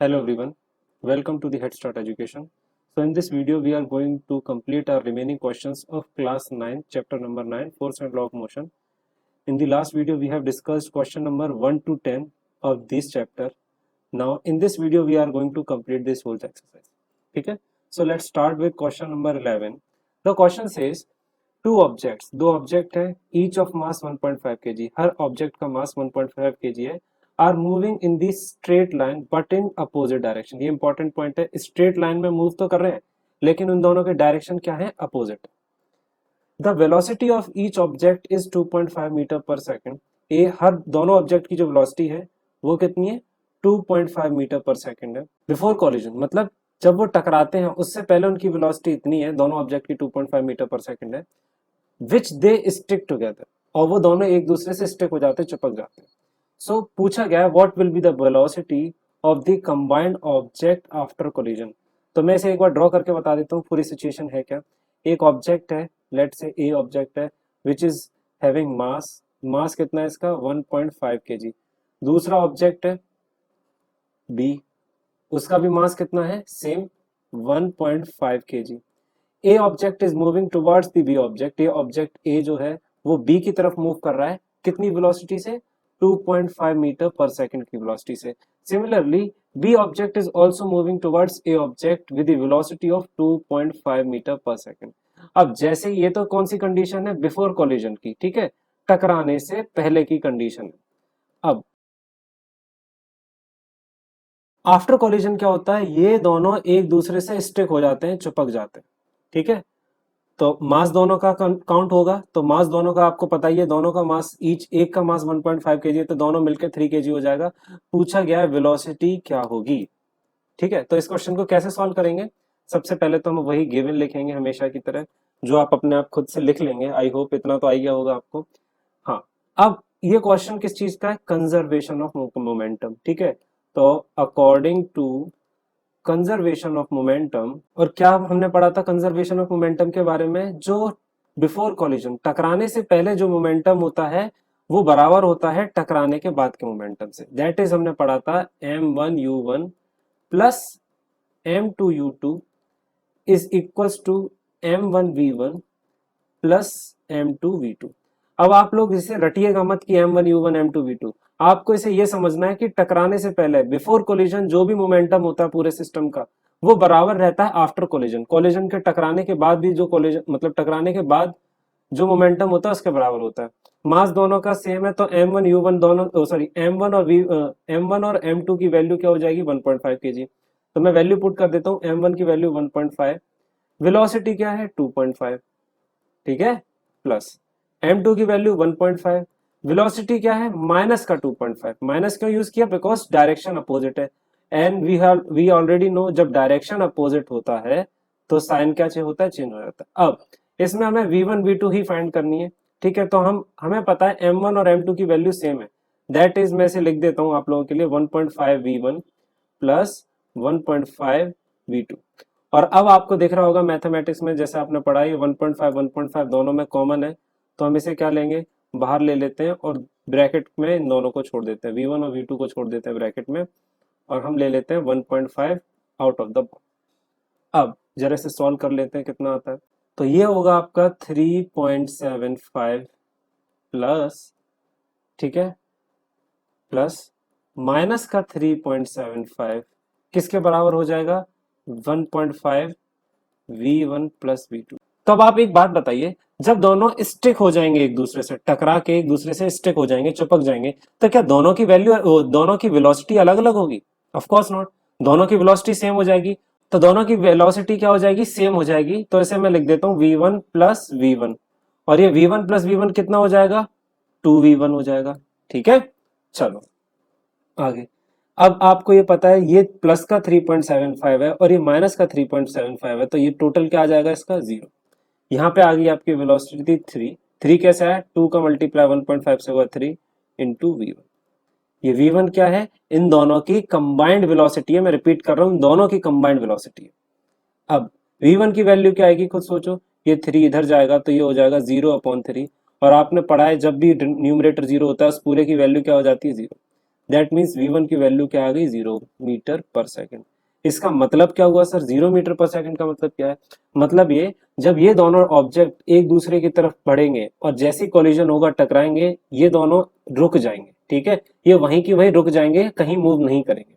Hello everyone, welcome to the Head Start Education. So in this video we are going to complete our remaining questions of class 9, chapter number 9, force and law of motion. In the last video we have discussed question number 1 to 10 of this chapter. Now in this video we are going to complete this whole exercise. Okay? So let's start with question number 11. The question says two objects, दो object है, each of mass 1.5 kg, हर object का mass 1.5 kg है, are moving in the straight line but in opposite direction. ये important point है, straight line में move तो कर रहे हैं लेकिन उन दोनों के डायरेक्शन क्या है, opposite. The velocity of each object is 2.5 metre per second. ये हर दोनों ऑब्जेक्ट की जो वेलोसिटी है वो कितनी है, 2.5 मीटर पर सेकेंड है. बिफोर कॉलिजन मतलब जब वो टकराते हैं उससे पहले उनकी वेलोसिटी इतनी है, दोनों ऑब्जेक्ट की 2.5 मीटर पर सेकेंड है, विच दे स्टिक टुगेदर, और वो दोनों एक दूसरे से स्टिक हो जाते, चिपक जाते हैं. सो पूछा गया है what will be the velocity of the combined object after collision. तो मैं इसे एक बार ड्रॉ करके बता देता हूँ पूरी सिचुएशन है क्या. एक ऑब्जेक्ट है, लेट से ए ऑब्जेक्ट है विच इज हैविंग मास, मास कितना है इसका 1.5 kg. दूसरा ऑब्जेक्ट है बी, उसका भी मास कितना है, same 1.5 kg. A object is moving towards the B object. ये ऑब्जेक्ट ए जो है वो बी की तरफ मूव कर रहा है, कितनी वेलोसिटी से, 2.5 मीटर पर सेकंड की वेलोसिटी से. Similarly B object is also moving towards A object with the velocity of 2.5 metre per second. अब जैसे ये तो कौन सी कंडीशन है, बिफोर कोलिजन की, ठीक है, टकराने से पहले की कंडीशन है. अब आफ्टर कोलिजन क्या होता है, ये दोनों एक दूसरे से स्टिक हो जाते हैं, चिपक जाते हैं. ठीक है, तो मास दोनों का काउंट होगा, तो मास दोनों का आपको पता ही है, दोनों का मास ईच, एक का मास 1.5 kg है तो दोनों मिलकर 3 kg हो जाएगा. पूछा गया है वेलोसिटी क्या होगी. ठीक है, तो इस क्वेश्चन को कैसे सॉल्व करेंगे, सबसे पहले तो हम वही गिवन लिखेंगे हमेशा की तरह, जो आप अपने आप खुद से लिख लेंगे. आई होप इतना तो आ गया होगा आपको. हाँ, अब ये क्वेश्चन किस चीज का है, कंजर्वेशन ऑफ मोमेंटम. ठीक है, तो according to conservation of momentum, और क्या हमने पढ़ा था कंजर्वेशन ऑफ मोमेंटम के बारे में, जो बिफोर कॉलिजन टकराने से पहले जो मोमेंटम होता है वो बराबर होता है टकराने के बाद के मोमेंटम से. दैट इज हमने पढ़ा था m1u1 plus m2u2 is equals to m1v1 plus m2v2. अब आप लोग इसे रटिएगा मत कि m1u1 m2v2, आपको इसे ये समझना है कि टकराने से पहले बिफोर कोलिजन जो भी मोमेंटम होता है पूरे सिस्टम का वो बराबर रहता है आफ्टर कोलिजन. कोलिजन के टकराने के बाद भी जो कोलिजन मतलब टकराने के बाद जो मोमेंटम होता है उसके बराबर होता है. मास दोनों का सेम है तो m1u1 दोनों सॉरी m1 और m2 की वैल्यू क्या हो जाएगी, 1.5 kg. तो मैं वैल्यू पुट कर देता हूँ, m1 की वैल्यू 1.5, वेलोसिटी क्या है 2.5, ठीक है, प्लस m2 की वैल्यू 1.5, वेलोसिटी क्या है माइनस का 2.5. माइनस क्यों यूज किया, बिकॉज डायरेक्शन अपोजिट है, एंड वी ऑलरेडी नो जब डायरेक्शन अपोजिट होता है तो साइन क्या चेंज होता है, चेंज हो जाता है. अब इसमें हमें v1 v2 ही फाइंड करनी है. ठीक है, तो हमें पता है m1 और m2 की वैल्यू सेम है, दैट इज मैं इसे लिख देता हूं आप लोगों के लिए 1.5 v1 प्लस 1.5 v2. और अब आपको दिख रहा होगा मैथमेटिक्स में जैसे आपने पढ़ा ये 1.5 दोनों में कॉमन है, तो हम इसे क्या लेंगे, बाहर ले लेते हैं और ब्रैकेट में इन दोनों को छोड़ देते हैं, v1 और v2 को छोड़ देते हैं ब्रैकेट में, और हम ले लेते हैं 1.5 आउट ऑफ द. अब जरा इसे सॉल्व कर लेते हैं कितना आता है. तो ये होगा आपका 3.75 प्लस, ठीक है, प्लस माइनस का 3.75 किसके बराबर हो जाएगा, 1.5 v1 प्लस v2. तो अब आप एक बात बताइए, जब दोनों स्टिक हो जाएंगे एक दूसरे से, टकरा के एक दूसरे से स्टिक हो जाएंगे, चिपक जाएंगे, तो क्या दोनों की वैल्यू, दोनों की वेलोसिटी अलग अलग होगी, ऑफ कोर्स नॉट. दोनों की वेलोसिटी सेम हो जाएगी, तो दोनों की वेलोसिटी क्या हो जाएगी, सेम हो जाएगी. तो इसे मैं लिख देता हूं v1 प्लस v1, और ये v1 प्लस v1 कितना हो जाएगा, 2v1 हो जाएगा. ठीक है, चलो आगे. अब आपको ये पता है ये प्लस का 3.75 है और ये माइनस का 3.75 है, तो ये टोटल क्या आ जाएगा इसका, 0. यहाँ पे आ गई आपकी वेलोसिटी 3. 3 कैसे है, 2 का मल्टीप्लाई 1.5 से हुआ 3 इंटू v1. ये v1 क्या है, इन दोनों की कंबाइंड वेलोसिटी है, मैं रिपीट कर रहा हूँ, दोनों की कंबाइंड वेलोसिटी है. अब v1 की वैल्यू क्या आएगी, खुद सोचो, ये 3 इधर जाएगा तो ये हो जाएगा 0/3, और आपने पढ़ा है जब भी न्यूमरेटर 0 होता है उस पूरे की वैल्यू क्या हो जाती है, 0. दैट मीन्स v1 की वैल्यू क्या आ गई 0 मीटर पर सेकेंड। इसका मतलब क्या हुआ सर, 0 मीटर पर सेकंड का मतलब क्या है, मतलब ये जब ये दोनों ऑब्जेक्ट एक दूसरे की तरफ बढ़ेंगे और जैसी कोलिजन होगा टकराएंगे, ये दोनों रुक जाएंगे, ठीक है, ये वहीं की वहीं रुक जाएंगे, कहीं मूव नहीं करेंगे,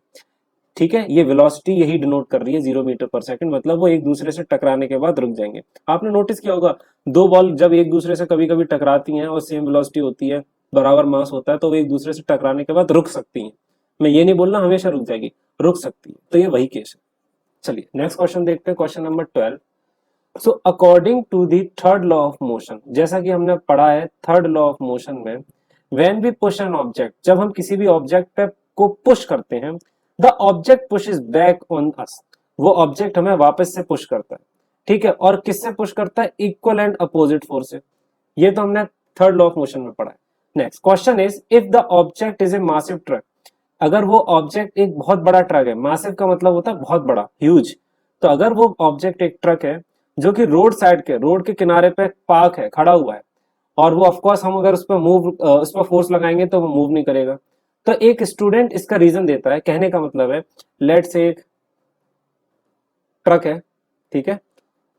ठीक है। ये वेलोसिटी यही डिनोट कर रही है 0 मीटर पर सेकंड, मतलब वो एक दूसरे से टकराने के बाद रुक जाएंगे। आपने नोटिस किया होगा दो बॉल जब एक दूसरे से कभी कभी टकराती हैं और सेम वेलोसिटी होती है, बराबर मास होता है, तो वो एक दूसरे से टकराने के बाद रुक सकती हैं। मैं ये नहीं बोल रहा हमेशा रुक जाएगी, रुक सकती है, तो ये वही केस है। चलिए नेक्स्ट क्वेश्चन देखते हैं, question number 12। So according to the third law of motion, जैसा कि हमने पढ़ा है थर्ड लॉ ऑफ मोशन में, when we push an object, जब हम किसी भी ऑब्जेक्ट पे को पुश करते हैं, the object pushes back on us, वो ऑब्जेक्ट हमें वापस से पुश करता है, ठीक है। और किससे पुश करता है, इक्वल एंड अपोजिट फोर्स से। ये तो हमने थर्ड लॉ ऑफ मोशन में पढ़ा है। Next question is, if the object is a massive truck, अगर वो ऑब्जेक्ट एक बहुत बड़ा ट्रक है, मासिव का मतलब होता है बहुत बड़ा, ह्यूज, तो अगर वो ऑब्जेक्ट एक ट्रक है जो कि रोड साइड के, रोड के किनारे पे पार्क है, खड़ा हुआ है, और वो ऑफकोर्स हम अगर उस पर फोर्स लगाएंगे तो वो मूव नहीं करेगा। तो एक स्टूडेंट इसका रीजन देता है, कहने का मतलब है, लेट से एक ट्रक है, ठीक है,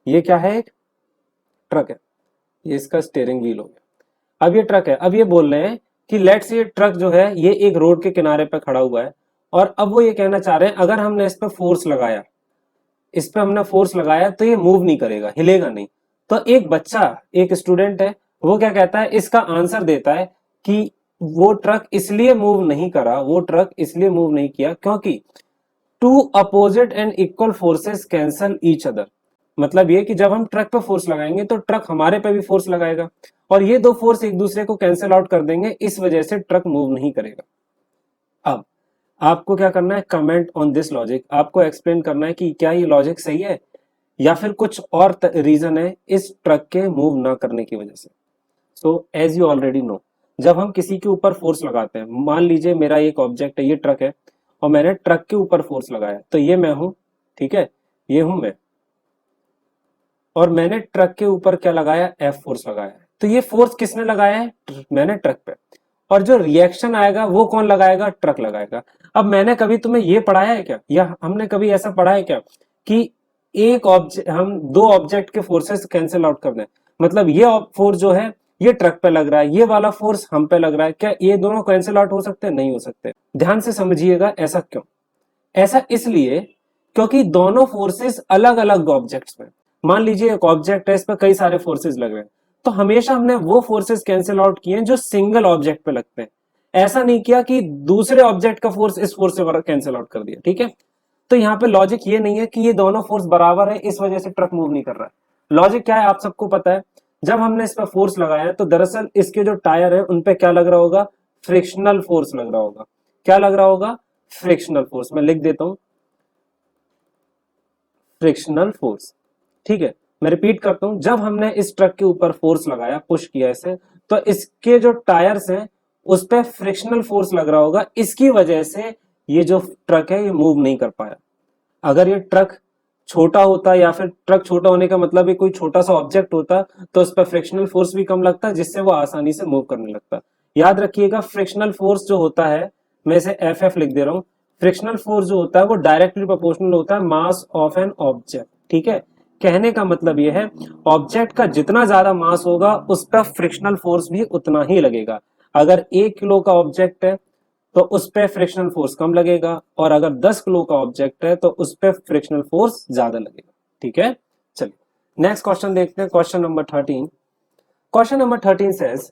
ये क्या है, एक ट्रक है, ये इसका स्टीयरिंग व्हील हो गया। अब ये ट्रक है, अब ये बोल रहे हैं कि लेट से ये ट्रक जो है ये एक रोड के किनारे पे खड़ा हुआ है, और अब वो ये कहना चाह रहे हैं अगर हमने इस पे फोर्स लगाया, इस पे हमने फोर्स लगाया तो ये मूव नहीं करेगा, हिलेगा नहीं। तो एक बच्चा, एक स्टूडेंट है, वो क्या कहता है, इसका आंसर देता है कि वो ट्रक इसलिए मूव नहीं करा, वो ट्रक इसलिए मूव नहीं किया क्योंकि two opposite and equal forces cancel each other. मतलब ये कि जब हम ट्रक पे फोर्स लगाएंगे तो ट्रक हमारे पे भी फोर्स लगाएगा, और ये दो फोर्स एक दूसरे को कैंसिल आउट कर देंगे, इस वजह से ट्रक मूव नहीं करेगा। अब आपको क्या करना है, कमेंट ऑन दिस लॉजिक, आपको एक्सप्लेन करना है कि क्या ये लॉजिक सही है या फिर कुछ और रीजन है इस ट्रक के मूव ना करने की वजह से। So as you already know, जब हम किसी के ऊपर फोर्स लगाते हैं, मान लीजिए मेरा एक ऑब्जेक्ट है, ये ट्रक है, और मैंने ट्रक के ऊपर फोर्स लगाया, तो ये मैं हूं, ठीक है, ये हूं मैं, और मैंने ट्रक के ऊपर क्या लगाया, एफ फोर्स लगाया। तो ये फोर्स किसने लगाया है, मैंने ट्रक पे, और जो रिएक्शन आएगा वो कौन लगाएगा, ट्रक लगाएगा। अब मैंने कभी तुम्हें ये पढ़ाया है क्या, या हमने कभी ऐसा पढ़ा है क्या कि एक ऑब्जेक्ट, हम दो ऑब्जेक्ट के फोर्सेस कैंसिल आउट कर दें, मतलब ये फोर्स जो है ये ट्रक पे लग रहा है, ये वाला फोर्स हम पे लग रहा है, क्या ये दोनों कैंसिल आउट हो सकते हैं, नहीं हो सकते। ध्यान से समझिएगा, ऐसा क्यों, ऐसा इसलिए क्योंकि दोनों फोर्सेस अलग अलग ऑब्जेक्ट्स में, मान लीजिए एक ऑब्जेक्ट है, इस पर कई सारे फोर्सेस लग रहे हैं, तो हमेशा हमने वो फोर्सेस कैंसिल आउट किए हैं जो सिंगल ऑब्जेक्ट पे लगते हैं, ऐसा नहीं किया कि दूसरे ऑब्जेक्ट का फोर्स इस फोर्स से कैंसिल आउट कर दिया, ठीक है। तो यहाँ पे लॉजिक ये नहीं है कि ये दोनों फोर्स बराबर है इस वजह से ट्रक मूव नहीं कर रहा है। लॉजिक क्या है, आप सबको पता है, जब हमने इस पर फोर्स लगाया है तो दरअसल इसके जो टायर है उन पे क्या लग रहा होगा, फ्रिक्शनल फोर्स लग रहा होगा। क्या लग रहा होगा, फ्रिक्शनल फोर्स, मैं लिख देता हूं, फ्रिक्शनल फोर्स, ठीक है। मैं रिपीट करता हूं, जब हमने इस ट्रक के ऊपर फोर्स लगाया, पुश किया इसे, तो इसके जो टायर्स हैं उस पर फ्रिक्शनल फोर्स लग रहा होगा, इसकी वजह से ये जो ट्रक है ये मूव नहीं कर पाया। अगर ये ट्रक छोटा होता, या फिर ट्रक छोटा होने का मतलब है कोई छोटा सा ऑब्जेक्ट होता, तो उस पर फ्रिक्शनल फोर्स भी कम लगता, जिससे वो आसानी से मूव करने लगता। याद रखिएगा, फ्रिक्शनल फोर्स जो होता है, मैं इसे एफ एफ लिख दे रहा हूं, फ्रिक्शनल फोर्स जो होता है वो डायरेक्टली प्रोपोर्शनल होता है मास ऑफ एन ऑब्जेक्ट, ठीक है। कहने का मतलब यह है, ऑब्जेक्ट का जितना ज्यादा मास होगा उस पर फ्रिक्शनल फोर्स भी उतना ही लगेगा। अगर 1 किलो का ऑब्जेक्ट है तो उस पे फ्रिक्शनल फोर्स कम लगेगा, और अगर 10 किलो का ऑब्जेक्ट है तो उस पे फ्रिक्शनल फोर्स ज्यादा लगेगा, ठीक है। चलिए नेक्स्ट क्वेश्चन देखते हैं, question number 13। Question number 13 says,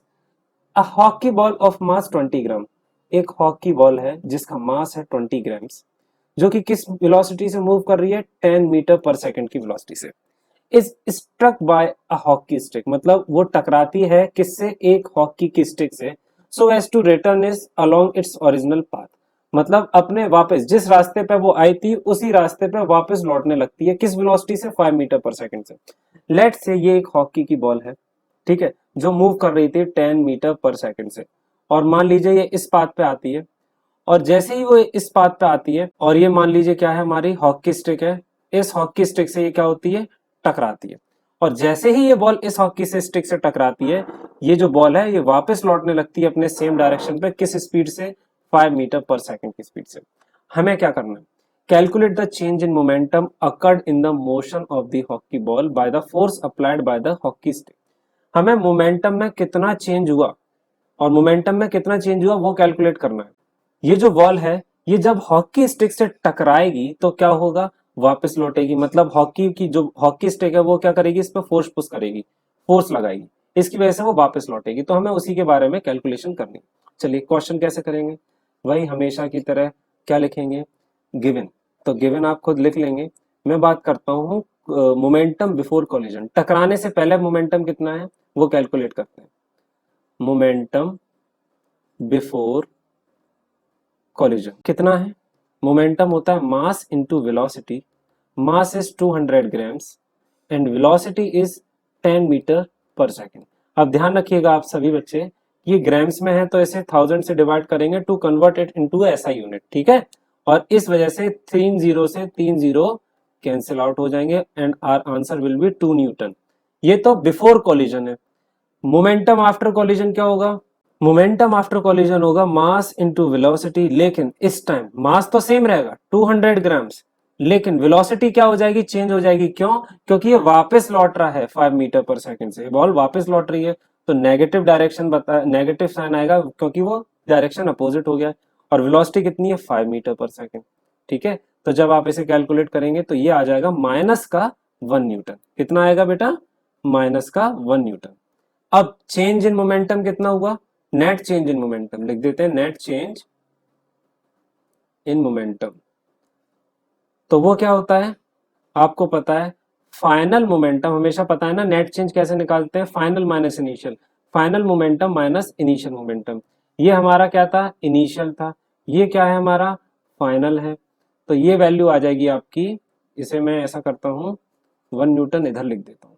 a hockey ball of mass 20 ग्राम, एक हॉकी बॉल है जिसका मास है 20 ग्राम्स, जो कि किस वेलोसिटी से मूव कर रही है, 10 मीटर पर सेकंड की वेलोसिटी से, is struck by a hockey stick, मतलब वो टकराती है किससे, एक हॉकी की स्टिक से, so as to return is along its original path, मतलब अपने वापस जिस रास्ते पे वो आई थी उसी रास्ते पे वापस लौटने लगती है, किस वेलोसिटी से, 5 मीटर पर सेकंड से। लेट से ये एक हॉकी की बॉल है, ठीक है, जो मूव कर रही थी 10 मीटर पर सेकंड से, और मान लीजिए ये इस पाथ पे आती है, और जैसे ही वो इस पाथ पे आती है, और ये मान लीजिए क्या है, हमारी हॉकी स्टिक है, इस हॉकी स्टिक से ये क्या होती है, टकराती है, और जैसे ही ये बॉल इस हॉकी से स्टिक से टकराती है, ये जो बॉल है ये वापस लौटने लगती है अपने सेम डायरेक्शन पे, किस स्पीड से, 5 मीटर पर सेकंड की स्पीड से। हमें क्या करना है, calculate the change in momentum occurred in the motion of the hockey ball by the force applied by the hockey stick. हमें मोमेंटम में कितना चेंज हुआ और मोमेंटम में कितना चेंज हुआ वो कैलकुलेट करना है। ये जो बॉल है ये जब हॉकी स्टिक से टकराएगी तो क्या होगा, वापस लौटेगी। मतलब हॉकी की जो हॉकी स्टिक है वो क्या करेगी, इस पर फोर्स पुश करेगी, फोर्स लगाएगी, इसकी वजह से वो वापस लौटेगी। तो हमें उसी के बारे में कैलकुलेशन करनी है। चलिए क्वेश्चन कैसे करेंगे, वही हमेशा की तरह क्या लिखेंगे, गिवन। तो गिवन आप खुद लिख लेंगे। मैं बात करता हूँ मोमेंटम बिफोर कोलिजन, टकराने से पहले मोमेंटम कितना है वो कैलकुलेट करते हैं। मोमेंटम बिफोर कोलिजन कितना है, मोमेंटम होता है mass into velocity. Mass is 200 grams and velocity is 10 metre per second. अब ध्यान रखिएगा आप सभी बच्चे, ये ग्राम्स में है तो इसे 1000 से डिवाइड करेंगे to convert it into SI unit, ठीक है। और इस वजह से 3 जीरो से 3 जीरो कैंसिल आउट हो जाएंगे and our answer will be 2 newton. ये तो बिफोर कोलिजन है। मोमेंटम आफ्टर कोलिजन क्या होगा, मोमेंटम आफ्टर कोलिजन होगा मास इनटू वेलोसिटी, लेकिन इस टाइम मास तो सेम रहेगा 200 ग्राम्स, लेकिन वेलोसिटी क्या हो जाएगी, चेंज हो जाएगी। क्यों, क्योंकि ये वापस लौट रहा है 5 मीटर पर सेकंड से, बॉल वापस लौट रही है तो नेगेटिव डायरेक्शन बता, नेगेटिव साइन आएगा क्योंकि वो डायरेक्शन अपोजिट हो गया। और वेलोसिटी कितनी है, 5 मीटर पर सेकंड, ठीक है। तो जब आप इसे कैलकुलेट करेंगे तो ये आ जाएगा माइनस का 1 न्यूटन। कितना आएगा बेटा, माइनस का 1 न्यूटन। अब चेंज इन मोमेंटम कितना हुआ, नेट चेंज इन मोमेंटम लिख देते हैं, नेट चेंज इन मोमेंटम। तो वो क्या होता है आपको पता है, फाइनल मोमेंटम, हमेशा पता है ना नेट चेंज कैसे निकालते हैं, final minus initial, final momentum minus initial momentum. ये हमारा क्या था, इनिशियल था, ये क्या है हमारा, फाइनल है। तो ये वैल्यू आ जाएगी आपकी, इसे मैं ऐसा करता हूं 1 न्यूटन इधर लिख देता हूं,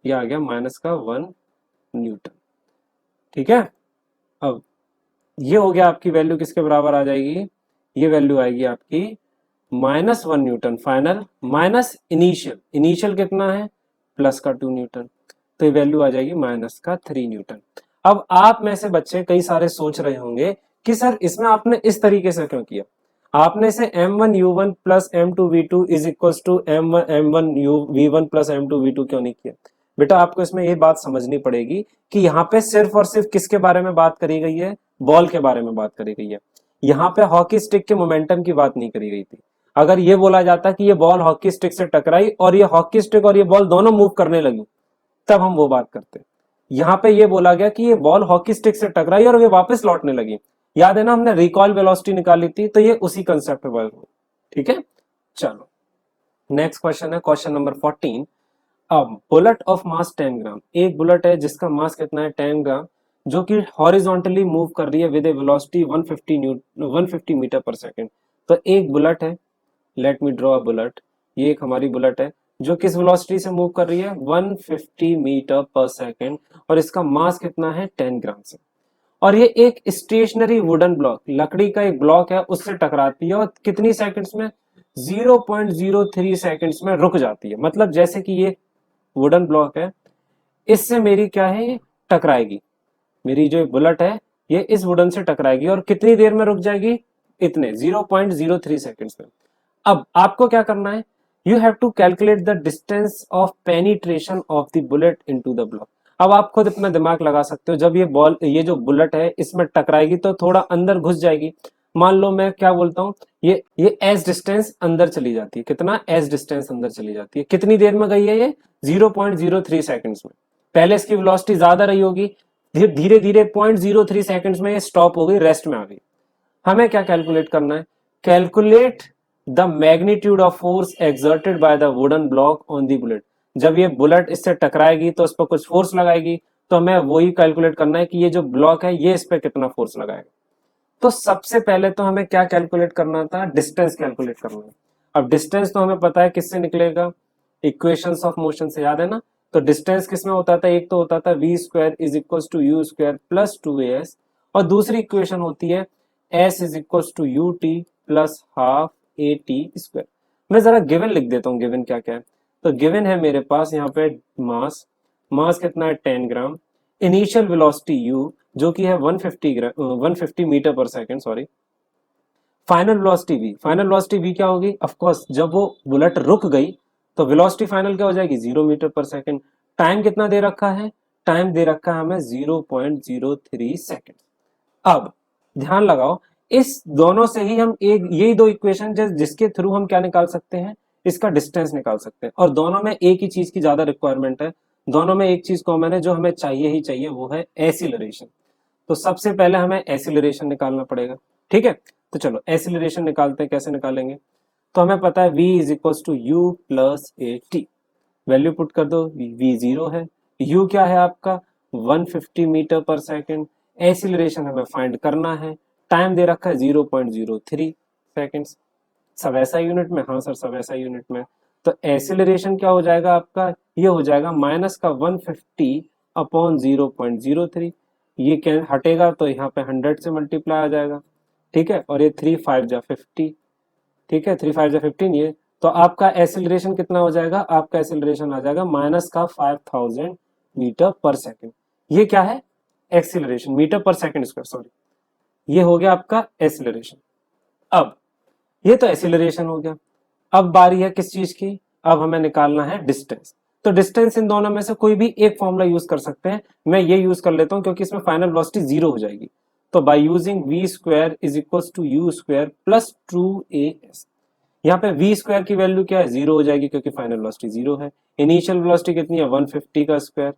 ये आ गया माइनस का 1 न्यूटन, ठीक है। अब ये हो गया, आपकी वैल्यू किसके बराबर आ जाएगी, ये वैल्यू आएगी आपकी -1 Newton final minus initial, initial कितना है प्लस का 2 न्यूटन, तो ये वैल्यू आ जाएगी माइनस का 3 न्यूटन। अब आप में से बच्चे कई सारे सोच रहे होंगे कि सर इसमें आपने इस तरीके से क्यों किया, आपने से m1u1 plus m2v2 is equal to m1u v1 plus m2v2 क्यों नहीं किया। बेटा आपको इसमें ये बात समझनी पड़ेगी कि यहाँ पे सिर्फ और सिर्फ किसके बारे में बात करी गई है, बॉल के बारे में बात करी गई है। यहाँ पे हॉकी स्टिक के मोमेंटम की बात नहीं करी गई थी। अगर ये बोला जाता कि ये बॉल हॉकी स्टिक से टकराई और ये हॉकी स्टिक और ये बॉल दोनों मूव करने लगी, तब हम वो बात करते। यहाँ पे ये बोला गया कि ये बॉल हॉकी स्टिक से टकराई और वे वापस लौटने लगी। याद है ना, हमने रिकॉइल वेलोसिटी निकाली थी, तो ये उसी कंसेप्ट पे, ठीक है। चलो नेक्स्ट क्वेश्चन है क्वेश्चन नंबर 14। अब बुलेट ऑफ मास 10 ग्राम, एक बुलेट है जिसका मास कितना है 10 ग्राम, जो कि हॉरिजॉन्टली मूव कर रही है with a velocity 150 metre per second. तो एक बुलेट है, let me draw a bullet, ये एक हमारी बुलेट है जो किस वेलोसिटी से मूव कर रही है 150 मीटर पर सेकंड, और इसका मास कितना है 10 ग्राम से। और ये एक स्टेशनरी वुडन ब्लॉक, लकड़ी का एक ब्लॉक है, उससे टकराती है और कितनी सेकंड्स में, 0.03 सेकंड्स में रुक जाती है। मतलब जैसे कि ये वुडन ब्लॉक है, इससे मेरी क्या है, ये टकराएगी, मेरी जो बुलेट है ये इस वुडन से टकराएगी और कितनी देर में रुक जाएगी, इतने 0.03 सेकंड्स में। अब आपको क्या करना है, you have to calculate the distance of penetration of the bullet into the block. अब आप खुद अपना दिमाग लगा सकते हो, जब ये जो बुलेट है इसमें टकराएगी तो थोड़ा अंदर घुस जाएगी। मान लो मैं क्या बोलता हूँ, ये एज डिस्टेंस अंदर चली जाती है, कितना एज डिस्टेंस अंदर चली जाती है, कितनी देर में गई है ये 0.03 सेकंड्स में। पहले इसकी वेलोसिटी ज्यादा रही होगी, धीरे धीरे 0.03 सेकंड्स में ये स्टॉप हो गई, रेस्ट में आ गई। हमें क्या कैलकुलेट करना है, calculate the magnitude of force exerted by the wooden block on the bullet. जब ये बुलेट इससे टकराएगी तो इस पर कुछ फोर्स लगाएगी, तो हमें वही कैलकुलेट करना है कि ये जो ब्लॉक है ये इस पर कितना फोर्स लगाएगा। तो सबसे पहले तो हमें क्या कैलकुलेट करना था, डिस्टेंस कैलकुलेट करना है। अब डिस्टेंस तो हमें पता है किससे निकलेगा, इक्वेशंस ऑफ मोशन से, याद है ना। तो डिस्टेंस किसमें होता था, एक तो होता था v square is equal to u square plus 2as, और दूसरी इक्वेशन होती है s is equal to u t plus half a t square. मैं जरा गिवन लिख देता हूँ, गिवन क्या क्या है। तो गिवन है मेरे पास यहाँ पे मास, मास कितना है 10 ग्राम, इनिशियल वेलोसिटी u जो कि है 150 metre per second, sorry final velocity v, final velocity v क्या होगी? ऑफ कोर्स जब वो बुलेट रुक गई तो वेलोसिटी फाइनल क्या हो जाएगी? 0 मीटर पर सेकंड। टाइम कितना दे रखा है? टाइम दे रखा है हमें 0.03 सेकंड। अब ध्यान लगाओ, इस दोनों से ही हम एक यही दो इक्वेशन जिसके थ्रू हम क्या निकाल सकते हैं? इसका डिस्टेंस निकाल सकते हैं। और दोनों में एक ही चीज की ज्यादा रिक्वायरमेंट है, दोनों में एक चीज कॉमन है जो हमें चाहिए ही चाहिए, वो है एसिलरेशन। तो सबसे पहले हमें एसिलरेशन निकालना पड़ेगा। ठीक है, तो चलो एसिलरेशन निकालते हैं। कैसे निकालेंगे? तो हमें पता है v is equal to u plus a t. Value put कर दो, v 0 है, u क्या है आपका? 150 मीटर पर सेकेंड। एसिलरेशन हमें फाइंड करना है, टाइम दे रखा है 0.03 सेकेंड्स। सब ऐसा यूनिट में? हाँ सर, सब ऐसा यूनिट में। तो एसिलरेशन क्या हो जाएगा आपका? ये हो जाएगा माइनस का 150 अपॉन 0.03। ये क्या हटेगा तो यहाँ पे 100 से मल्टीप्लाई आ जाएगा। ठीक है, और ये 3 5 जा 50। ठीक है, 3 5 जा 15। ये तो आपका एसिलरेशन कितना हो जाएगा? आपका एसिलरेशन आ जाएगा माइनस का 5000 मीटर पर सेकेंड। ये क्या है? Acceleration, metre per second square, sorry. ये हो गया आपका एसिलरेशन। अब ये तो एसिलरेशन हो गया। अब बारी है किस चीज की? अब हमें निकालना है डिस्टेंस। तो डिस्टेंस इन दोनों में से कोई भी एक फॉर्मूला यूज कर सकते हैं। मैं ये यूज कर लेता हूं क्योंकि इसमें फाइनल वेलोसिटी 0 हो जाएगी। तो by using v square is equal to u square plus 2as। यहाँ पे v स्क्वायर की वैल्यू क्या है? 0 हो जाएगी क्योंकि फाइनल वेलोसिटी 0 है। इनिशियल वेलोसिटी कितनी है? 150 का स्क्वायर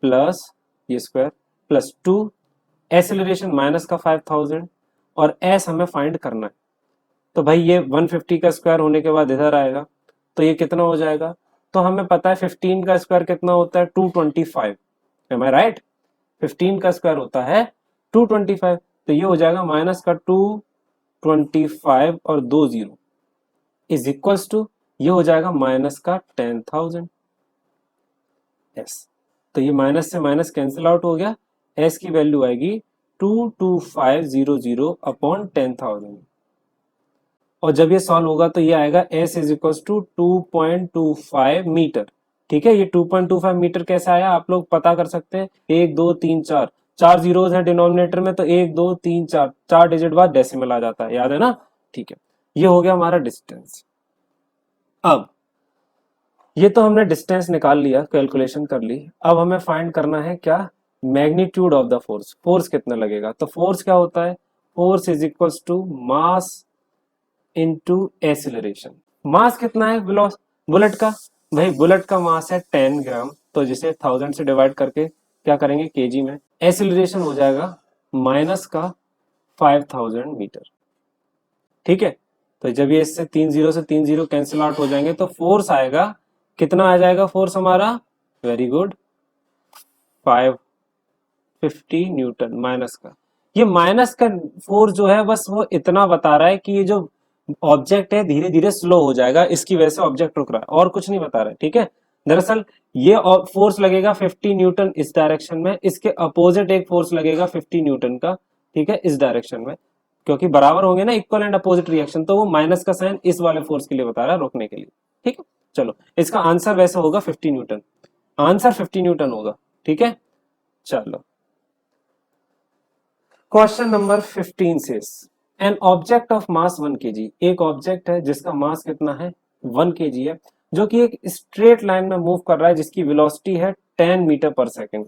प्लस ये स्क्वायर प्लस 2, एसिलरेशन माइनस का 5000, और s हमें फाइंड करना है। तो भाई ये 150 का स्क्वायर होने के बाद इधर आएगा तो ये कितना हो जाएगा? तो हमें पता है 15 का स्क्वायर कितना होता है? 225। एम आई राइट? 15 का स्क्वायर होता है 225। तो ये हो जाएगा माइनस का 225 और 2 जीरो इज इक्वल्स टू, ये हो जाएगा माइनस का 10,000 एस। तो ये माइनस से माइनस कैंसिल आउट हो गया, एस की वैल्यू आएगी 22500 अपॉन 10,000। और जब ये सॉल्व होगा तो ये आएगा s is equal to 2.25 metre. ठीक है, ये 2.25 मीटर कैसे आया आप लोग पता कर सकते हैं। 1 2 3 4, 4 जीरोज है डिनोमिनेटर में, तो 1 2 3 4, 4 डिजिट बाद डेसिमल आ जाता है, याद है ना? ठीक है, ये हो गया हमारा डिस्टेंस। अब ये तो हमने डिस्टेंस निकाल लिया, कैलकुलेशन कर ली। अब हमें फाइंड करना है क्या? Magnitude of the force. Force कितना लगेगा? तो फोर्स क्या होता है? Force is equal to mass into acceleration. Mass कितना है बुलेट का? भाई बुलेट का मास है 10 ग्राम, तो जिसे 1000 से डिवाइड करके क्या करेंगे? केजी में। एसिलरेशन हो जाएगा माइनस का 5000 मीटर। ठीक है, तो जब ये इससे 3 जीरो से 3 जीरो कैंसिल आउट हो जाएंगे तो फोर्स आएगा कितना? आ जाएगा फोर्स हमारा, वेरी गुड, 550 न्यूटन माइनस का। ये माइनस का फोर्स जो है बस वो इतना बता रहा है कि ये जो ऑब्जेक्ट है धीरे धीरे स्लो हो जाएगा, इसकी वजह से ऑब्जेक्ट रुक रहा है, और कुछ नहीं बता रहा है। ठीक है, दरअसल ये फोर्स लगेगा 50 न्यूटन इस डायरेक्शन में, इसके अपोजिट एक फोर्स लगेगा 50 न्यूटन का, ठीक है, इस डायरेक्शन में, क्योंकि बराबर होंगे ना, इक्वल एंड अपोजिट रिएक्शन, तो वो माइनस का साइन इस वाले फोर्स के लिए बता रहा है, रोकने के लिए। ठीक है, चलो इसका आंसर वैसे होगा 50 न्यूटन, आंसर 50 न्यूटन होगा। ठीक है, चलो क्वेश्चन नंबर 15 से, an object of mass 1 kg, एक ऑब्जेक्ट है जिसका मास कितना है? 1 kg है, जो कि एक स्ट्रेट लाइन में मूव कर रहा है, जिसकी वेलोसिटी है 10 मीटर पर सेकेंड,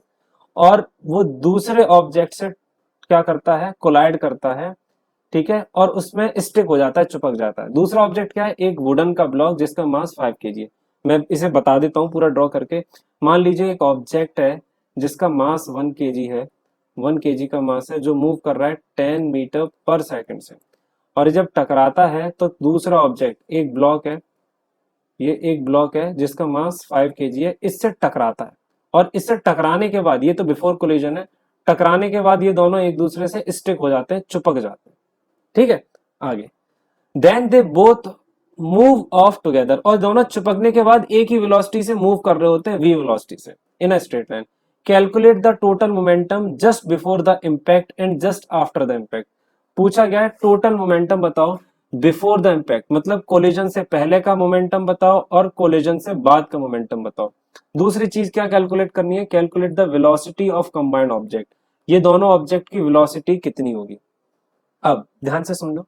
और वो दूसरे ऑब्जेक्ट से क्या करता है? कोलाइड करता है। ठीक है, और उसमें स्टिक हो जाता है, चिपक जाता है। दूसरा ऑब्जेक्ट क्या है? एक वुडन का ब्लॉक जिसका मास 5 kg है। मैं इसे बता देता हूं पूरा ड्रॉ करके। मान लीजिए एक ऑब्जेक्ट है जिसका मास 1 kg है, 1 kg का मास है, जो मूव कर रहा है 10 मीटर पर सेकंड से, और जब टकराता है तो दूसरा ऑब्जेक्ट एक ब्लॉक है, ये एक ब्लॉक है जिसका मास 5 kg है, इससे टकराता है, और इससे टकराने के बाद, ये तो बिफोर कोलिजन है, टकराने के बाद ये दोनों एक दूसरे से स्टिक हो जाते हैं, चिपक जाते हैं। ठीक है, आगे, then they both move off together, और दोनों चिपकने के बाद एक ही वेलोसिटी से मूव कर रहे होते हैं, v वेलोसिटी से, in a straight line. Calculate the total momentum just before the impact and just after the impact. पूछा गया है टोटल मोमेंटम बताओ बिफोर द इम्पैक्ट, मतलब कोलिजन से पहले का मोमेंटम बताओ और कोलिजन से बाद का मोमेंटम बताओ। दूसरी चीज क्या कैलकुलेट करनी है? Calculate the velocity of combined object, ये दोनों ऑब्जेक्ट की वेलोसिटी कितनी होगी। अब ध्यान से सुन लो,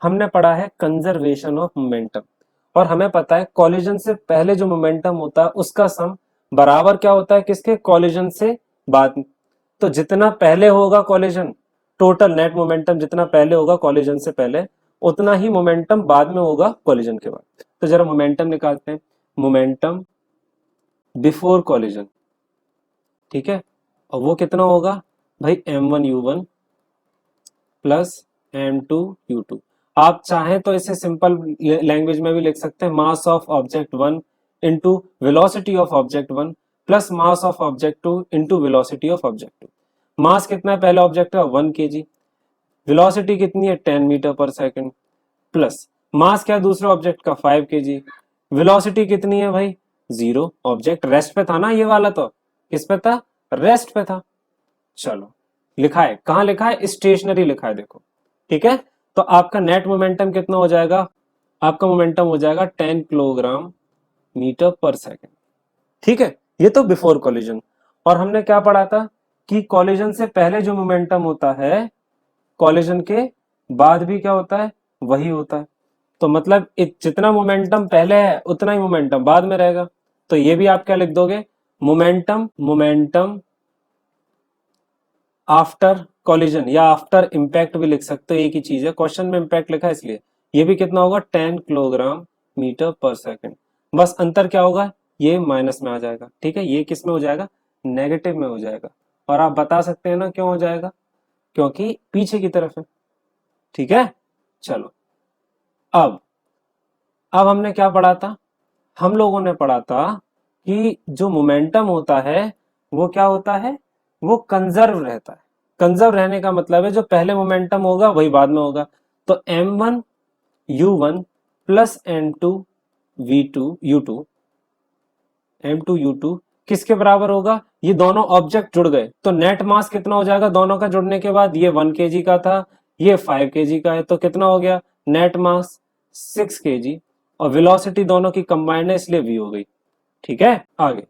हमने पढ़ा है कंजर्वेशन ऑफ मोमेंटम, और हमें पता है कॉलिजन से पहले जो मोमेंटम होता है उसका सम बराबर क्या होता है किसके, कॉलिजन से बाद में। तो जितना पहले होगा कॉलिजन, टोटल नेट मोमेंटम जितना पहले होगा कॉलिजन से पहले, उतना ही मोमेंटम बाद में होगा कॉलिजन के बाद। तो जरा मोमेंटम निकालते हैं, मोमेंटम बिफोर कॉलिजन, ठीक है, और वो कितना होगा भाई m1u1 प्लस m2u2। आप चाहें तो इसे सिंपल लैंग्वेज में भी लिख सकते हैं, mass of object 1 into velocity of object 1 plus mass of object 2 into velocity of object 2। मास कितना है पहले ऑब्जेक्ट का 1 kg, वेलोसिटी कितनी है 10 metre per second, plus mass क्या है दूसरे ऑब्जेक्ट का 5 kg, वेलोसिटी कितनी है भाई 0, ऑब्जेक्ट रेस्ट पे था ना ये वाला, तो किस पे था, रेस्ट पे था। चलो लिखा है, कहां लिखा है, स्टेशनरी लिखा है देखो, ठीक है। तो आपका नेट मोमेंटम कितना हो जाएगा, आपका मोमेंटम हो जाएगा 10 किलोग्राम मीटर पर सेकंड, ठीक है। ये तो बिफोर कॉलिजन। और हमने क्या पढ़ा था कि कॉलिजन से पहले जो मोमेंटम होता है कॉलिजन के बाद भी क्या होता है, वही होता है। तो मतलब जितना मोमेंटम पहले है उतना ही मोमेंटम बाद में रहेगा। तो ये भी आप क्या लिख दोगे, मोमेंटम, मोमेंटम आफ्टर कॉलिजन या आफ्टर इंपैक्ट भी लिख सकते हो, एक ही चीज है, क्वेश्चन में इंपैक्ट लिखा है इसलिए। ये भी कितना होगा 10 किलोग्राम मीटर पर सेकंड, बस अंतर क्या होगा, ये माइनस में आ जाएगा, ठीक है। ये किस में हो जाएगा, नेगेटिव में हो जाएगा। और आप बता सकते हैं ना क्यों हो जाएगा, क्योंकि पीछे की तरफ है, ठीक है। चलो अब हमने क्या पढ़ा था, हम लोगों ने पढ़ा था कि जो मोमेंटम होता है वो क्या होता है, वो कंजर्व रहता है। कंजर्व रहने का मतलब है जो पहले मोमेंटम होगा वही बाद में होगा। तो m1u1 प्लस m2u2 किसके बराबर होगा, ये दोनों ऑब्जेक्ट जुड़ गए तो नेट मास कितना हो जाएगा दोनों का जुड़ने के बाद, ये 1 kg का था, ये 5 kg का है, तो कितना हो गया नेट मास 6 kg, और वेलोसिटी दोनों की कंबाइंड है इसलिए v हो गई, ठीक है। आगे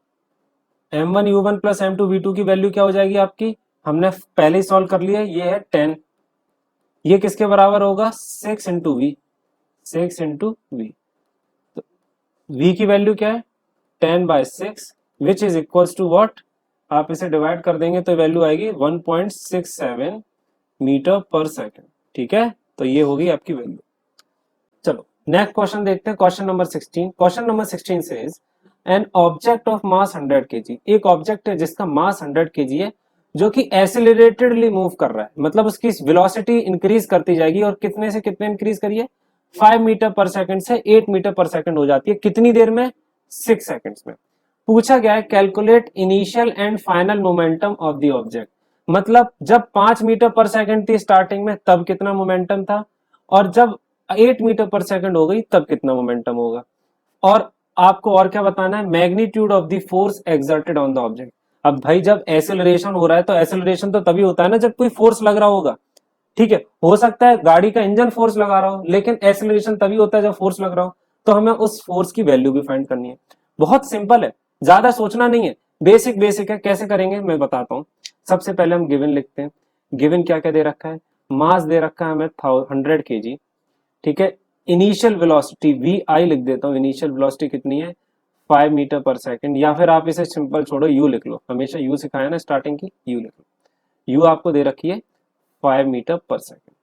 m1u1 प्लस m2v2 की वैल्यू क्या हो जाएगी आपकी, हमने पहले ही सॉल्व कर लिया, ये है 10, ये किसके बराबर होगा 6 इंटू वी, 6 इंटू वी। तो v की वैल्यू क्या है 10/6 which is equals to what, आप इसे डिवाइड कर देंगे तो वैल्यू आएगी 1.67 मीटर पर सेकंड, ठीक है। तो ये होगी आपकी वैल्यू। चलो नेक्स्ट क्वेश्चन देखते हैं, question number 16। Question number 16 says an object of mass 100 kg, एक ऑब्जेक्ट है जिसका मास 100 kg है जो कि एसिलरेटेडली मूव कर रहा है, मतलब उसकी वेलोसिटी इंक्रीज करती जाएगी, और कितने से कितने इंक्रीज करिए 5 मीटर पर सेकंड से 8 मीटर पर सेकंड हो जाती है, कितनी देर में 6 सेकंड्स में। पूछा गया है calculate initial and final momentum of the object, मतलब जब 5 मीटर पर सेकंड थी स्टार्टिंग में तब कितना मोमेंटम था, और जब 8 मीटर पर सेकंड हो गई तब कितना मोमेंटम होगा। और आपको और क्या बताना है, magnitude of the force exerted on the object. अब भाई जब एक्सेलरेशन हो रहा है तो एक्सेलरेशन तो तभी होता है ना जब कोई फोर्स लग रहा होगा, ठीक है। हो सकता है गाड़ी का इंजन फोर्स लगा रहा हो, लेकिन एक्सेलरेशन तभी होता है जब फोर्स लग रहा हो। तो हमें उस फोर्स की वैल्यू भी फाइंड करनी है। बहुत सिंपल है, ज्यादा सोचना नहीं है, बेसिक बेसिक है। कैसे करेंगे मैं बताता हूँ। सबसे पहले हम गिवन लिखते हैं। गिवन क्या क्या दे रखा है, मास दे रखा है हमें 100 kg, ठीक है। इनिशियल वेलोसिटी वी आई लिख देता हूँ, इनिशियल वेलोसिटी कितनी है 5 मीटर पर सेकंड, या फिर आप इसे सिंपल छोड़ो यू लिख लो, हमेशा यू सिखाया ना स्टार्टिंग की, यू लिख लो। यू आपको दे रखी है 5 metre per second.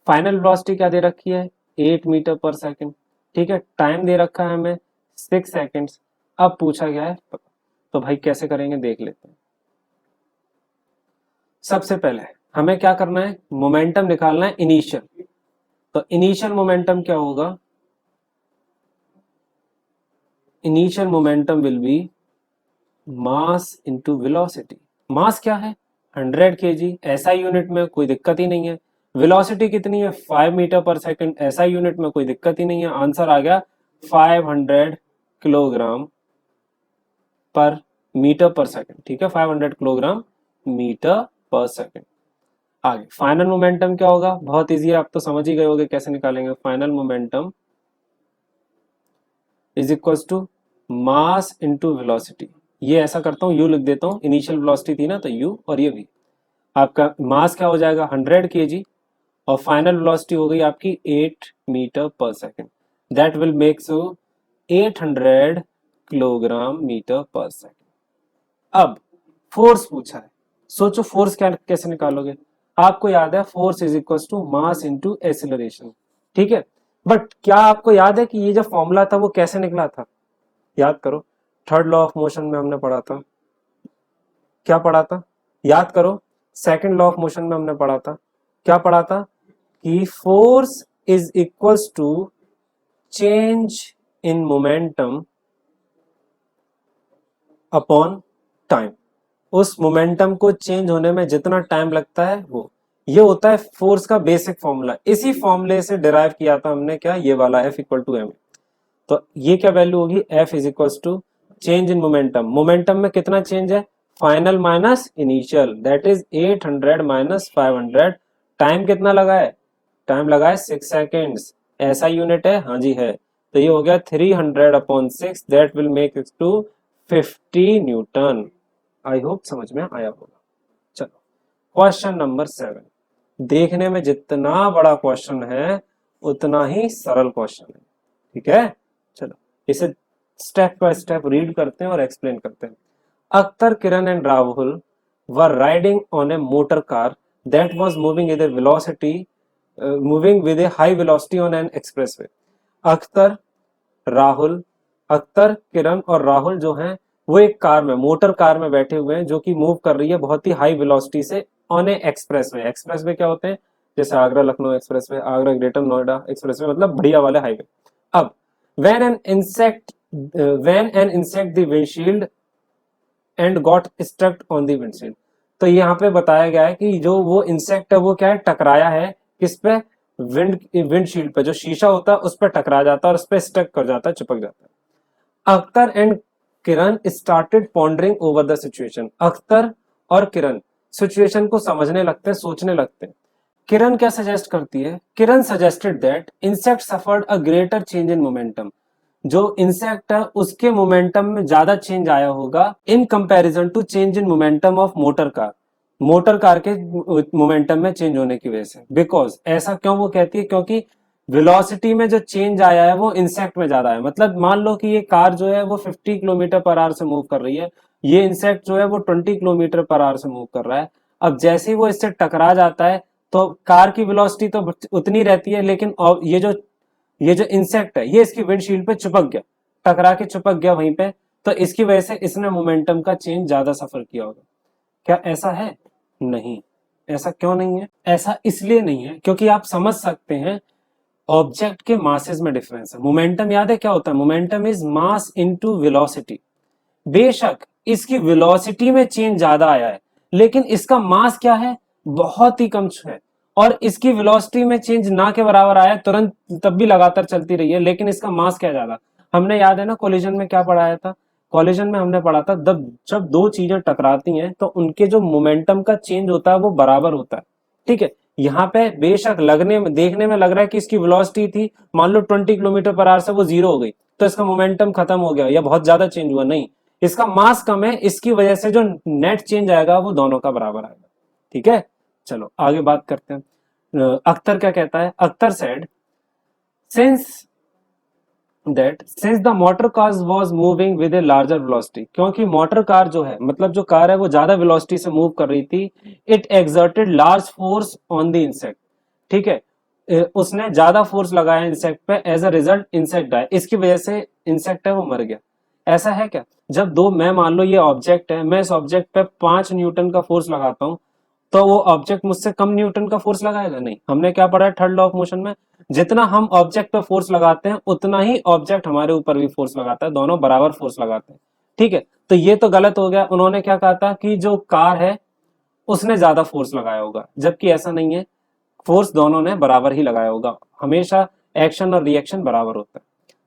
Final velocity क्या दे रखी है 8 मीटर पर सेकंड, ठीक है। टाइम दे रखा है हमें 6 सेकंड्स। अब पूछा गया है तो भाई कैसे करेंगे देख लेते हैं। सबसे पहले हमें क्या करना है, मोमेंटम निकालना है इनिशियल। तो इनिशियल मोमेंटम क्या होगा, initial momentum will be mass into velocity. Mass क्या है 100 kg, एसआई यूनिट में कोई दिक्कत ही नहीं है। वेलोसिटी कितनी है 5 metre per second, SI unit में कोई दिक्कत ही नहीं है। आंसर आ गया 500 किलोग्राम पर मीटर पर सेकंड, ठीक है, 500 किलोग्राम मीटर पर सेकंड। आगे फाइनल मोमेंटम क्या होगा, बहुत इजी है, आप तो समझ ही गए होगे कैसे निकालेंगे। Final momentum is equal to mass into velocity. ये ऐसा करता हूँ, यू लिख देता हूँ, इनिशियल वेलोसिटी थी ना तो यू, और ये वी। आपका मास क्या हो जाएगा 100 kg, और फाइनल वेलोसिटी हो गई आपकी 8 metre per second, that will make so 800 kilogram metre per second. अब फोर्स पूछा है, सोचो फोर्स क्या कैसे निकालोगे। आपको याद है force is equal to mass into acceleration, ठीक है। बट क्या आपको याद है कि ये जो फॉर्मूला था वो कैसे निकला था? याद करो, थर्ड लॉ ऑफ मोशन में हमने पढ़ा था, क्या पढ़ा था? याद करो, सेकंड लॉ ऑफ मोशन में हमने पढ़ा था, क्या पढ़ा था? कि force is equals to change in momentum upon time. उस मोमेंटम को चेंज होने में जितना टाइम लगता है वो, ये होता है फोर्स का बेसिक फॉर्मूला। इसी फॉर्मूले से डिराइव किया था हमने, क्या? ये वाला F इक्वल टू एम। तो ये क्या वैल्यू होगी? F is equal to change in momentum. Momentum में कितना चेंज है? Final minus initial, that is 800 minus 500। Time कितना लगा है? टाइम लगा है 6 सेकेंड्स। ऐसा यूनिट है? हाँ जी है। तो ये हो गया 300 upon 6, that will make it to 50 newton. I hope समझ में आया होगा। चलो क्वेश्चन नंबर 7, देखने में जितना बड़ा क्वेश्चन है उतना ही सरल क्वेश्चन है, ठीक है। चलो इसे स्टेप बाय स्टेप रीड करते हैं और एक्सप्लेन करते हैं। Akhtar, Kiran and Rahul were riding on a motor car that was moving with a velocity moving with a high velocity on an expressway. Akhtar, Rahul, Akhtar, Kiran और राहुल जो हैं वो एक कार में, मोटर कार में बैठे हुए हैं जो कि मूव कर रही है बहुत ही हाई वेलोसिटी से ऑन ए एक्सप्रेसवे। एक्सप्रेसवे क्या होते हैं? जैसे Agra Lucknow expressway, Agra greater Noida expressway, मतलब बढ़िया वाले हाईवे। अब when an insect when an insect the windshield and got stuck on the windshield, तो यहाँ पे बताया गया है कि जो वो इंसेक्ट है वो क्या है? टकराया है किस पे? विंडशील्ड पे, जो शीशा होता है उस पर टकरा जाता है और उस पर स्टक कर जाता है, चिपक जाता है। Akhtar and Kiran started pondering over the situation. Akhtar और किरण सिचुएशन को समझने लगते हैं, सोचने लगते हैं। किरण क्या सजेस्ट करती है? Kiran suggested that insect suffered a greater change in momentum. जो इंसेक्ट है उसके मोमेंटम में ज्यादा चेंज आया होगा in comparison to change in momentum of motor car. Motor car के मोमेंटम में चेंज होने की वजह से। बिकॉज ऐसा क्यों वो कहती है? क्योंकि वेलोसिटी में जो चेंज आया है वो इंसेक्ट में ज्यादा है। मतलब मान लो कि ये कार जो है वो 50 किलोमीटर पर आवर से मूव कर रही है, ये इंसेक्ट जो है वो 20 किलोमीटर पर आवर से मूव कर रहा है। अब जैसे ही वो इससे टकरा जाता है तो कार की वेलोसिटी तो उतनी रहती है, लेकिन ये जो इंसेक्ट है ये इसकी विंडशील्ड पे चिपक गया, टकरा के चिपक गया वहीं पे, तो इसकी वजह से इसने मोमेंटम का चेंज ज्यादा सफर किया होगा। क्या ऐसा है? नहीं। ऐसा क्यों नहीं है? ऐसा इसलिए नहीं है क्योंकि आप समझ सकते हैं ऑब्जेक्ट के मासेस में डिफरेंस है। मोमेंटम याद है क्या होता है? Momentum is mass into velocity. बेशक इसकी वेलोसिटी में चेंज ज्यादा आया है, लेकिन इसका मास क्या है? बहुत ही कम है। और इसकी वेलोसिटी में चेंज ना के बराबर आया तुरंत, तब भी लगातार चलती रही है, लेकिन इसका मास क्या ज्यादा। हमने याद है ना कोलिजन में क्या पढ़ाया था? कोलिजन में हमने पढ़ा था जब दो चीजें टकराती हैं तो उनके जो मोमेंटम का चेंज होता है वो बराबर होता है, ठीक है। यहाँ पे बेशक लगने में, देखने में लग रहा है कि इसकी वेलोसिटी थी मान लो 20 किलोमीटर पर आवर से, वो जीरो हो गई तो इसका मोमेंटम खत्म हो गया या बहुत ज्यादा चेंज हुआ, नहीं। इसका मास कम है, इसकी वजह से जो नेट चेंज आएगा वो दोनों का बराबर आएगा, ठीक है। चलो आगे बात करते हैं। अख्तर क्या कहता है? Akhtar said since the motor car was moving with a larger velocity, क्योंकि मोटर कार जो है, मतलब जो कार है वो ज्यादा वेलोसिटी से मूव कर रही थी, it exerted large force on the insect, ठीक है। उसने ज्यादा फोर्स लगाया इंसेक्ट पे, as a result insect die, इसकी वजह से इंसेक्ट है वो मर गया। ऐसा है क्या? जब दो, मैं मान लो ये ऑब्जेक्ट है, मैं इस ऑब्जेक्ट पे 5 न्यूटन का फोर्स लगाता हूं तो वो ऑब्जेक्ट मुझसे कम न्यूटन का फोर्स लगाएगा? नहीं। हमने क्या पढ़ा है थर्ड लॉ ऑफ मोशन में? जितना हम ऑब्जेक्ट पे फोर्स लगाते हैं उतना ही ऑब्जेक्ट हमारे ऊपर भी फोर्स लगाता है, दोनों बराबर फोर्स लगाते हैं, ठीक है। तो ये तो गलत हो गया। उन्होंने क्या कहा था कि जो कार है उसने ज्यादा फोर्स लगाया होगा, जबकि ऐसा नहीं है। फोर्स दोनों ने बराबर ही लगाया होगा, हमेशा एक्शन और रिएक्शन बराबर होता है।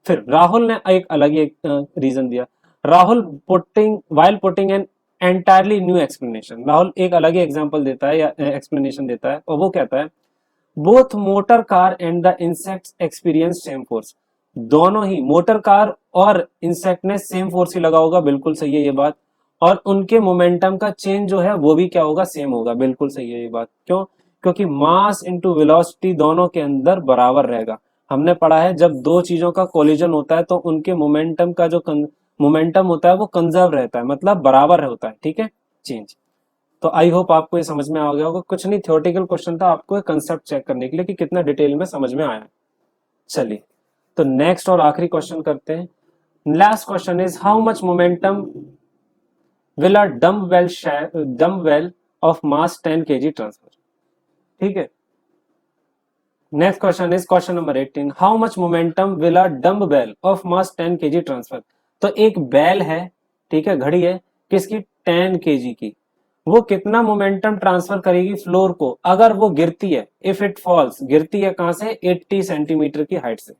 फिर राहुल ने एक अलग ही रीजन दिया। Rahul putting an entirely new explanation. Rahul एक अलग ही एग्जांपल देता है या एक्सप्लेनेशन देता है, और वो कहता है both motor car and the insects experience same force. दोनों ही, मोटर कार और इंसेक्ट ने सेम फोर्स ही लगा होगा, बिल्कुल सही है ये बात। और उनके मोमेंटम का चेंज जो है वो भी क्या होगा? सेम होगा, बिल्कुल सही है ये बात। क्यों? क्योंकि मास इंटू वेलोसिटी दोनों के अंदर बराबर रहेगा। हमने पढ़ा है जब दो चीजों का कोलिजन होता है तो उनके मोमेंटम का जो मोमेंटम होता है वो कंजर्व रहता है, मतलब बराबर होता है, ठीक है, चेंज। तो आई होप आपको ये समझ में आ गया होगा। कुछ नहीं, थ्योरेटिकल क्वेश्चन था, आपको कंसेप्ट चेक करने के लिए कि कितना डिटेल में समझ में आया। चलिए, तो नेक्स्ट और आखिरी क्वेश्चन करते हैं। Last question is how much momentum will a dumbbell of mass 10 kg transfer. ठीक है, next question is question number 18, how much momentum will a dumbbell of mass 10 kg transfer. तो एक बेल है, ठीक है, घड़ी है, किसकी, 10 kg की, वो कितना मोमेंटम ट्रांसफर करेगी फ्लोर को अगर वो गिरती है, इफ इट फॉल्स, गिरती है कहां से, 80 सेंटीमीटर की हाइट से,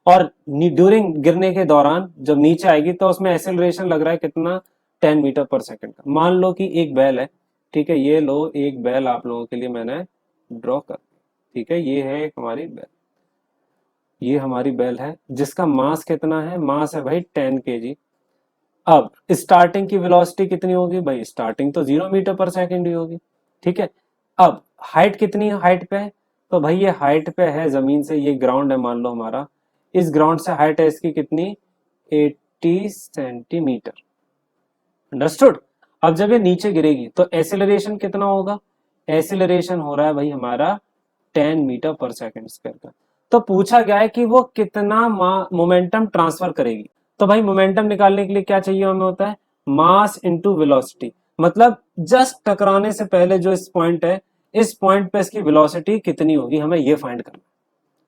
और ड्यूरिंग गिरने के दौरान जब नीचे आएगी तो उसमें एक्सेलरेशन लग रहा है कितना, 10 मीटर पर सेकंड का। मान लो कि एक बैल है, ठीक है, ये लो एक बैल आप लोगों के लिए मैंने ड्रॉ कर, ठीक है, ये है एक हमारी बैल, ये हमारी बैल है जिसका मास कितना है, मास है भाई 10 kg। अब स्टार्टिंग की वेलोसिटी कितनी होगी भाई, स्टार्टिंग तो 0 मीटर पर सेकंड ही होगी, ठीक है। अब हाइट कितनी है, हाइट पे है, तो भाई ये हाइट पे है जमीन से, ये ग्राउंड है मान लो हमारा, इस ग्राउंड से हाइट है इसकी कितनी, 80 सेंटीमीटर। अंडरस्टूड। अब जब ये नीचे गिरेगी तो एसिलरेशन कितना होगा, एसिलरेशन हो रहा है भाई हमारा 10 मीटर पर सेकंड स्क्वायर का। तो पूछा गया है कि वो कितना मोमेंटम ट्रांसफर करेगी। तो भाई मोमेंटम निकालने के लिए क्या चाहिए हमें, होता है मास इंटू वेलोसिटी, मतलब जस्ट टकराने से पहले जो इस पॉइंट है, इस पॉइंट पे इसकी वेलोसिटी कितनी होगी, हमें ये फाइंड करना,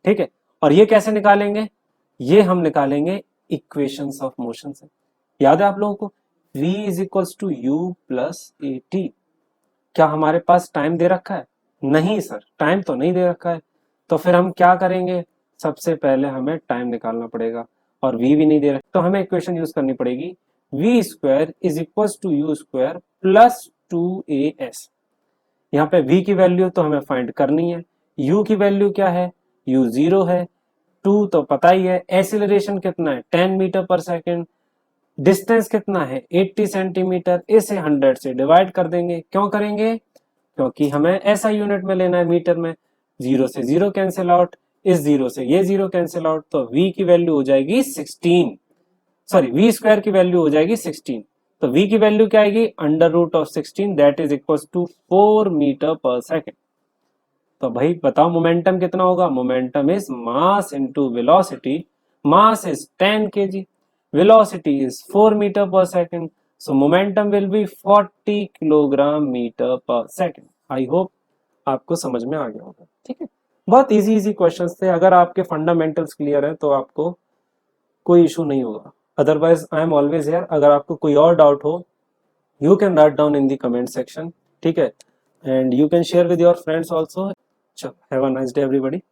ठीक है। और ये कैसे निकालेंगे, ये हम निकालेंगे इक्वेशंस ऑफ मोशन से। याद है आप लोगों को, v is equals to u plus a t. क्या हमारे पास टाइम दे रखा है, नहीं सर, टाइम तो नहीं दे रखा है। तो फिर हम क्या करेंगे, सबसे पहले हमें टाइम निकालना पड़ेगा, और v भी नहीं दे रखा, तो हमें इक्वेशन यूज करनी पड़ेगी, v square is equals to u square plus 2as। यहाँ पे v की वैल्यू तो हमें फाइंड करनी है, u की वैल्यू क्या है, u 0 है, 2 तो पता ही है, एसिलरेशन कितना है 10 मीटर पर सेकेंड, डिस्टेंस कितना है 80 सेंटीमीटर, इसे 100 से डिवाइड कर देंगे। क्यों करेंगे, क्योंकि हमें ऐसा यूनिट में लेना है मीटर में। 0 से 0 कैंसिल आउट, इस 0 से ये 0 कैंसिल आउट, तो v की वैल्यू हो जाएगी 16, सॉरी v स्क्वायर की वैल्यू हो जाएगी 16। तो v की वैल्यू क्या आएगी, under root of 16, that is equal to 4 metre per second. तो भाई बताओ मोमेंटम कितना होगा, momentum is mass into velocity, mass is 10 kg, velocity is 4 meter per second, so momentum will be 40 kilogram metre per second. I hope आपको समझ में आ गया होगा, ठीक है। बहुत इजी इजी क्वेश्चंस थे, अगर आपके फंडामेंटल्स क्लियर है तो आपको कोई इशू नहीं होगा। Otherwise I am always here, अगर आपको कोई और डाउट हो you can write down in the comment section, ठीक है, and you can share with your friends also. चलो, have a nice day everybody.